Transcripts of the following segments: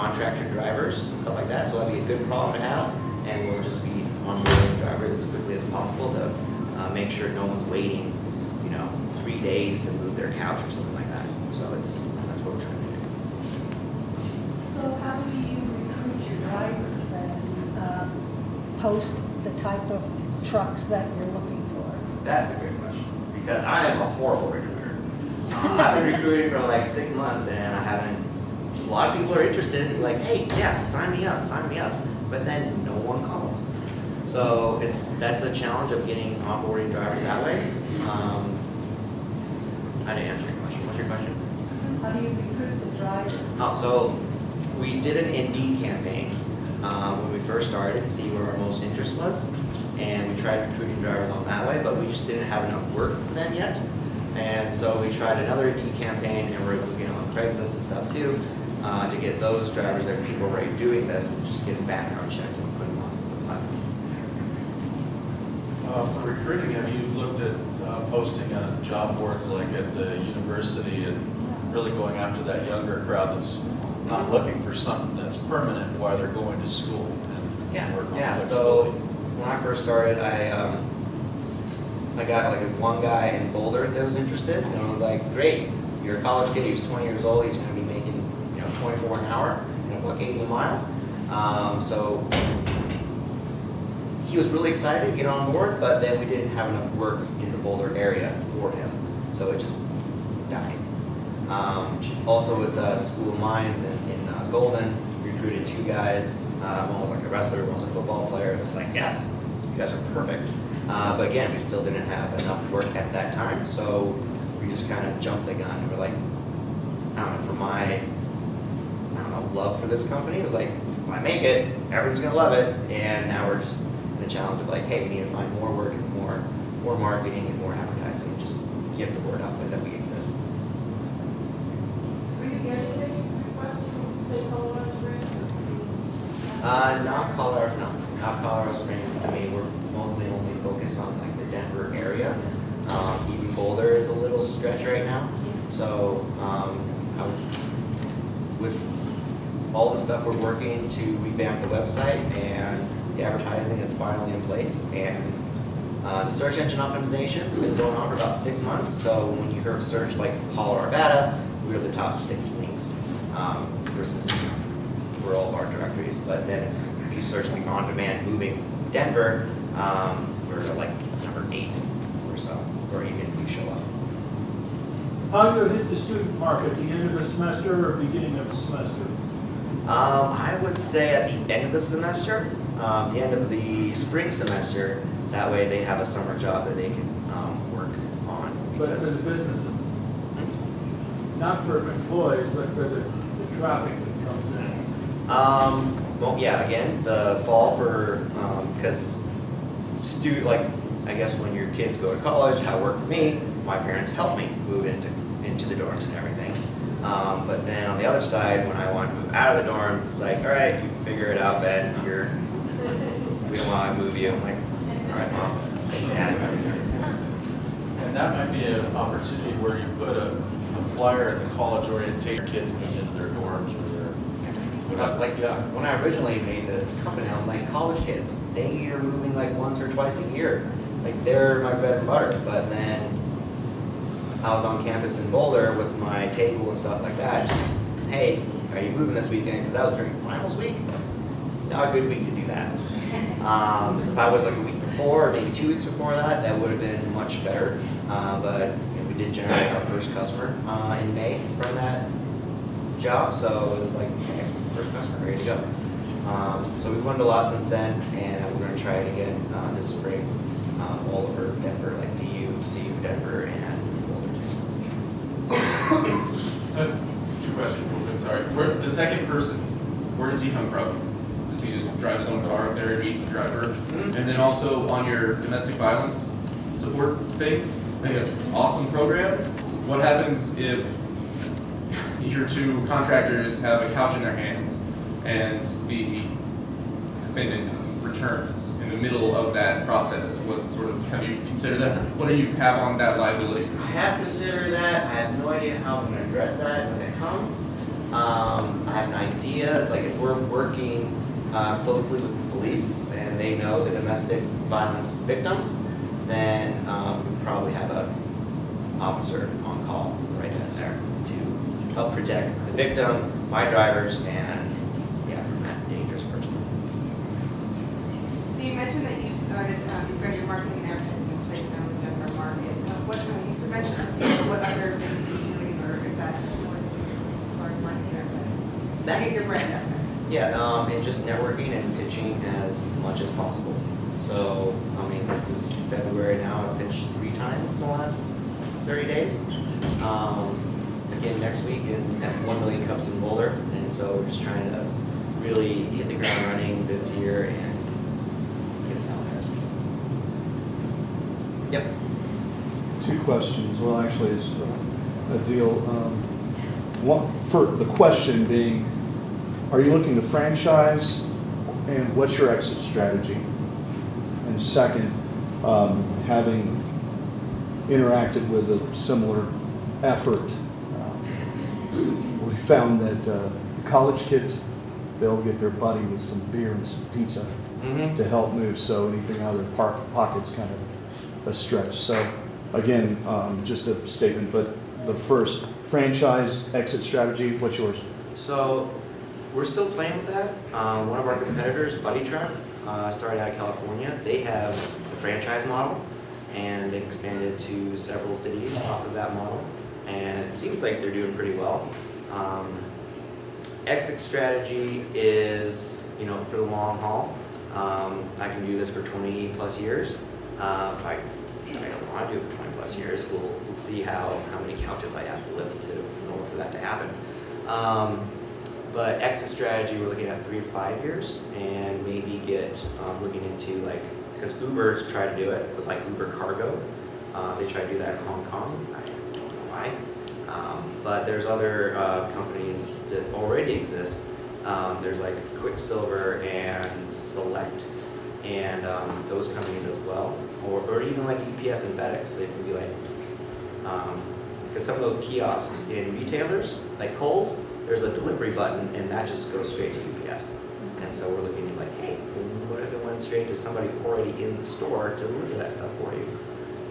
contractor drivers and stuff like that. So that'd be a good problem to have, and we'll just be onboarding drivers as quickly as possible to make sure no one's waiting, 3 days to move their couch or something like that. So that's what we're trying to do. So how do you recruit your drivers and post the type of trucks that you're looking for? That's a great question, because I am a horrible recruiter. I've been recruiting for like 6 months, and I haven't. A lot of people are interested and like, hey, yeah, sign me up, but then no one calls. So that's a challenge of getting onboarding drivers that way. I didn't answer your question. What's your question? How do you recruit the drivers? Oh, so we did an Indeed campaign when we first started to see where our most interest was, and we tried recruiting drivers on that way, but we just didn't have enough work for them yet. And so we tried another Indeed campaign, and we're looking on Craigslist and stuff too, to get those drivers that are people already doing this and just get a background check and put them on the platform. For recruiting, have you looked at posting on job boards like at the university and really going after that younger crowd that's not looking for something that's permanent while they're going to school? And work on So when I first started, I got like one guy in Boulder that was interested, and I was like, great, you're a college kid, he's 20 years old, he's going to be making 24 an hour and $1.80 a mile. So he was really excited to get on board, but then we didn't have enough work in the Boulder area for him, so it just died. Also with School of Mines in Golden, recruited 2 guys. One was like a wrestler, one was a football player. It was like, yes, you guys are perfect. But again, we still didn't have enough work at that time, so we just kind of jumped the gun. And we're like, I don't know, for my love for this company, it was like, if I make it, everyone's gonna love it. And now we're just in the challenge of like, hey, we need to find more work and more marketing and more advertising, and just get the word out there that we exist. Are you getting any requests from, say, Colorado Springs? Not Colorado Springs. I mean, we're mostly only focused on like the Denver area. Even Boulder is a little stretch right now. So with all the stuff we're working to revamp the website and the advertising is finally in place, and the search engine optimization's been going on for about 6 months. So when you heard search like Paulo Arvada, we were the top 6 links versus for all of our directories. But then if you search like on demand moving Denver, we're like number 8 or so, or even if we show up. How do you hit the student market, the end of the semester or beginning of the semester? I would say at the end of the semester, the end of the spring semester. That way they have a summer job that they can work on. But for the business, not for employees, but for the traffic that comes in. Well, yeah, again, the fall for, because I guess when your kids go to college, how it worked for me, my parents helped me move into the dorms and everything. But then on the other side, when I want to move out of the dorms, it's like, all right, you figure it out, Ben. We don't want to move you. I'm like, all right, Mom. And that might be an opportunity where you put a flyer at the college orientation, kids move into their dorms or their. When I originally made this company, I'm like, college kids, they are moving like once or twice a year. Like they're my bread and butter. But then I was on campus in Boulder with my table and stuff like that. Just, hey, are you moving this weekend? Because that was during finals week. Not a good week to do that. So if I was like a week before, or maybe 2 weeks before that, that would have been much better. But we did generate our first customer in May from that job. So it was like, okay, first customer, ready to go. So we've learned a lot since then, and we're going to try it again this spring all over Denver, like DU, CU, Denver, and Boulder. 2 questions real quick, sorry. The second person, where does he come from? Does he just drive his own car up there and meet the driver? And then also on your domestic violence support thing, I think that's an awesome program. What happens if your 2 contractors have a couch in their hand and the defendant returns in the middle of that process? What sort of, have you considered that? What do you have on that liability? I have considered that. I have no idea how I'm going to address that when it comes. I have an idea. It's like if we're working closely with the police and they know the domestic violence victims, then we probably have an officer on call right then and there to help protect the victim, my drivers, and yeah, from that dangerous person. So you mentioned that you started, you've got your marketing and advertising in place now with Denver Market. What, you mentioned this, what other things are you doing, or is that more as far as marketing and advertising? Get your brand out there. Yeah, and just networking and pitching as much as possible. So, I mean, this is February now. I've pitched 3 times in the last 30 days. Again, next week at 1 Million Cups in Boulder. And so we're just trying to really hit the ground running this year and get us out there. Yep. 2 questions. Well, actually, it's a deal. One, for the question being, are you looking to franchise, and what's your exit strategy? And second, having interacted with a similar effort, we found that the college kids, they'll get their buddy with some beer and some pizza to help move, so anything out of their pocket's kind of a stretch. So again, just a statement, but the first, franchise, exit strategy, what's yours? So we're still playing with that. One of our competitors, Buddy Truck, started out of California. They have a franchise model, and they've expanded to several cities off of that model, and it seems like they're doing pretty well. Exit strategy is, you know, for the long haul. I can do this for 20 plus years. If I don't want to do it for 20 plus years, we'll see how many couches I have to lift in order for that to happen. But exit strategy, we're looking at 3 to 5 years, and maybe get looking into, like, because Uber's tried to do it with like Uber Cargo. They tried to do that in Hong Kong. I don't know why. But there's other companies that already exist. There's like Quicksilver and Select, and those companies as well, or even like UPS and FedEx. They can be like, because some of those kiosks in retailers, like Kohl's, there's a delivery button, and that just goes straight to UPS. And so we're looking at like, hey, what if it went straight to somebody already in the store to deliver that stuff for you?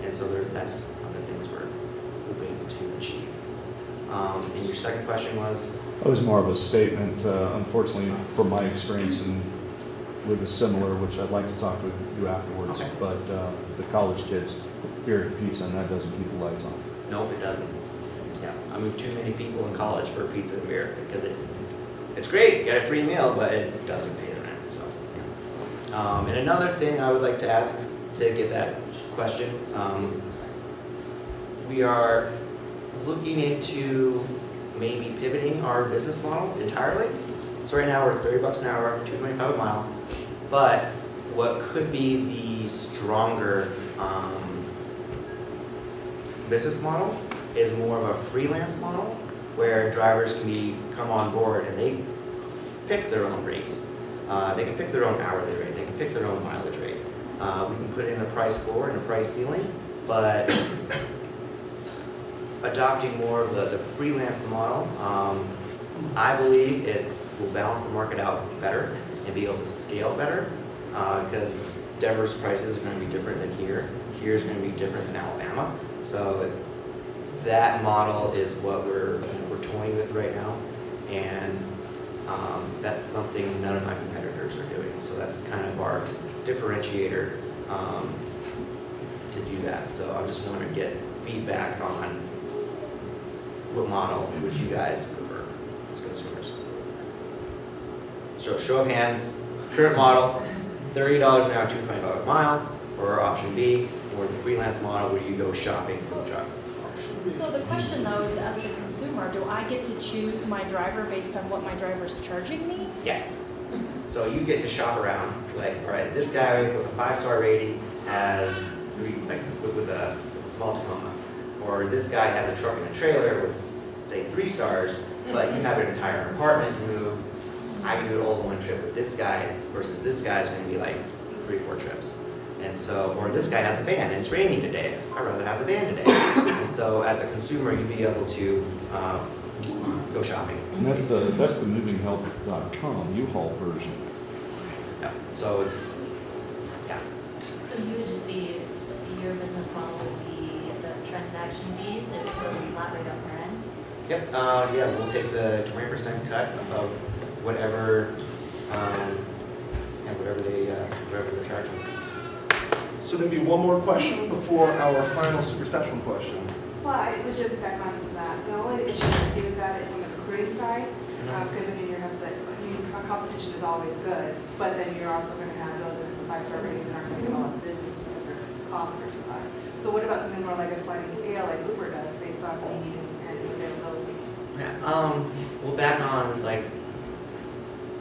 And so that's other things we're hoping to achieve. And your second question was? That was more of a statement, unfortunately, from my experience and with a similar, which I'd like to talk with you afterwards. Okay. But the college kids, beer and pizza, and that doesn't keep the lights on. Nope, it doesn't. Yeah, I moved too many people in college for pizza and beer because it's great, get a free meal, but it doesn't pay the rent. So, yeah. And another thing I would like to ask to get that question, we are looking into maybe pivoting our business model entirely. So right now we're $30 an hour, $2.25 a mile, but what could be the stronger business model is more of a freelance model where drivers can come on board and they pick their own rates. They can pick their own hourly rate, they can pick their own mileage rate. We can put in a price floor and a price ceiling, but adopting more of the freelance model, I believe it will balance the market out better and be able to scale better, because Denver's prices are going to be different than here. Here's going to be different than Alabama. So that model is what we're toying with right now, and that's something none of my competitors are doing. So that's kind of our differentiator to do that. So I just want to get feedback on what model would you guys prefer as consumers. So show of hands, current model, $30 an hour, $2.25 a mile, or option B, or the freelance model where you go shopping for the truck. So the question though is, as the consumer, do I get to choose my driver based on what my driver's charging me? Yes. So you get to shop around, like, all right, this guy with a 5-star rating has with a small Tacoma, or this guy has a truck and a trailer with, say, 3 stars, but you have an entire apartment to move. I can do it all in one trip with this guy versus this guy's going to be like 3 or 4 trips. And so, or this guy has a van and it's raining today. I'd rather have the van today. And so as a consumer, you'd be able to go shopping. And that's the movinghelp.com U-Haul version. Yeah, so it's, yeah. So you would just be, your business model would be the transaction fees, it would still be flat rate up front? Yep, yeah, we'll take the 20% cut of whatever, whatever they're charging. So maybe one more question before our final super special question. Well, I was just back on that. The only issue I see with that is on the recruiting side, because I mean, competition is always good, but then you're also going to have those in the 5-star rating that aren't going to get a lot of business because their costs are too high. So what about something more like a sliding scale like Uber does based on need and availability? Yeah, well, back on, like,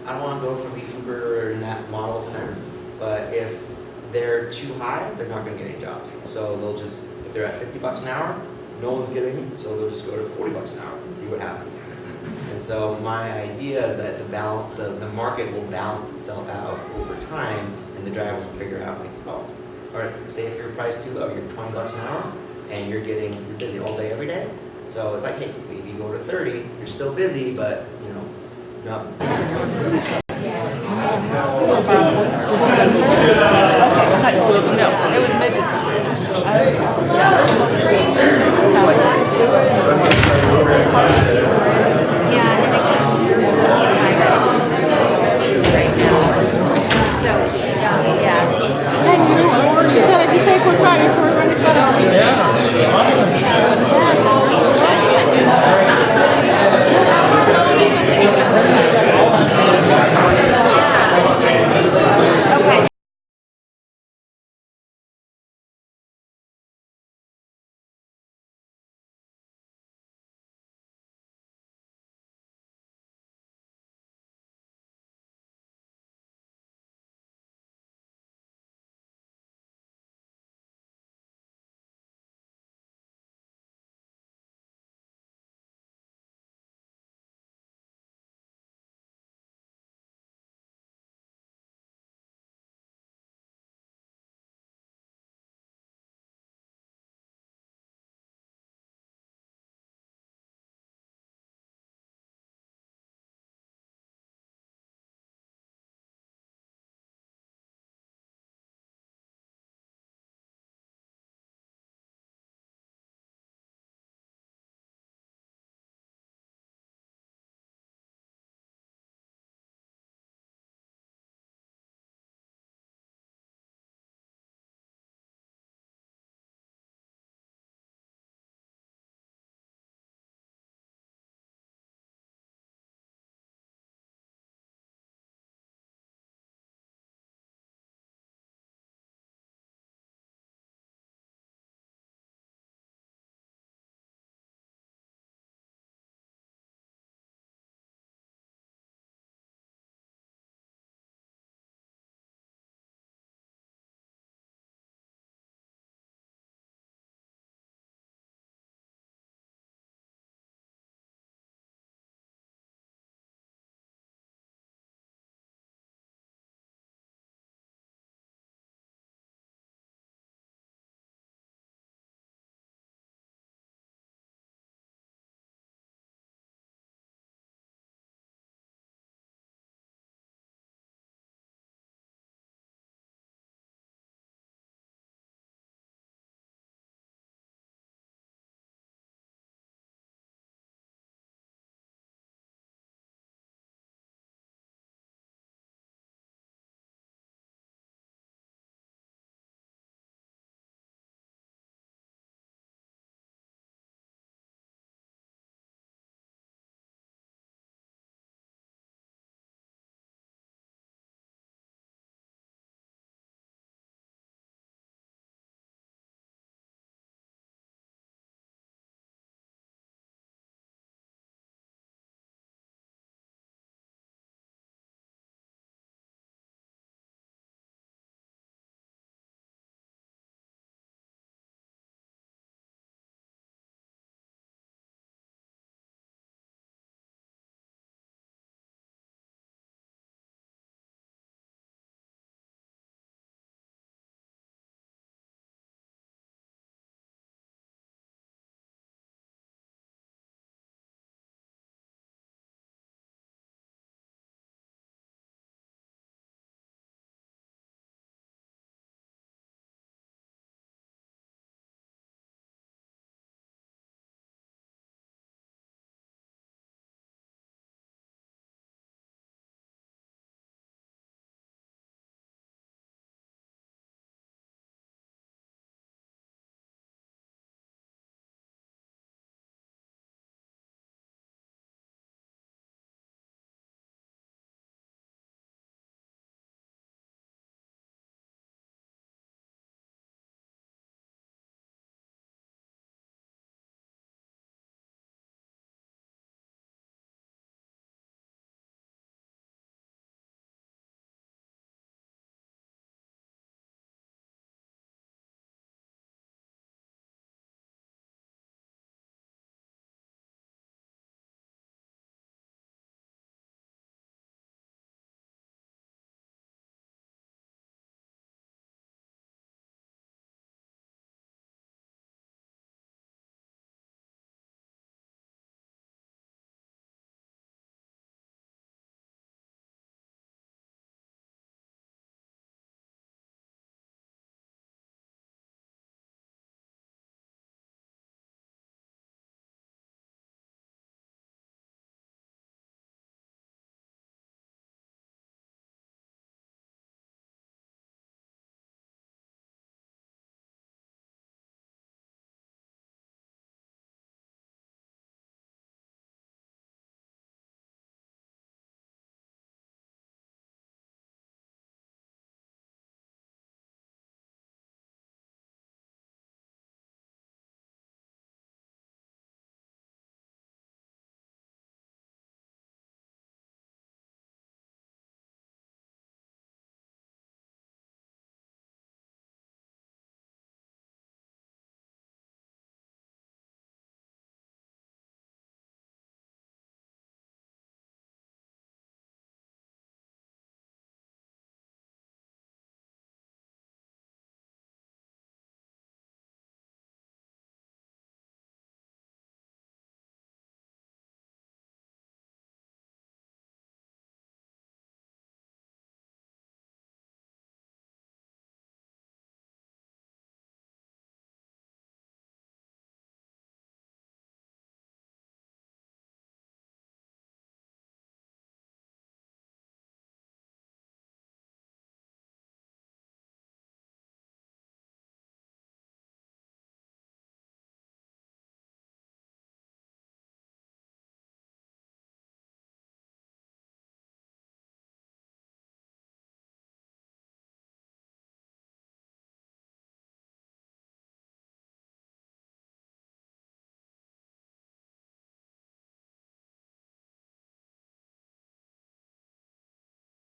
I don't want to go for the Uber in that model sense, but if they're too high, they're not going to get any jobs. So they'll just, if they're at $50 an hour, no one's getting them, so they'll just go to $40 an hour and see what happens. And so my idea is that the market will balance itself out over time, and the drivers will figure out, like, oh, or say if you're priced too low, you're $20 an hour, and you're busy all day, every day. So it's like, hey, maybe you go to 30, you're still busy, but, you know, not. No, it was mid-December.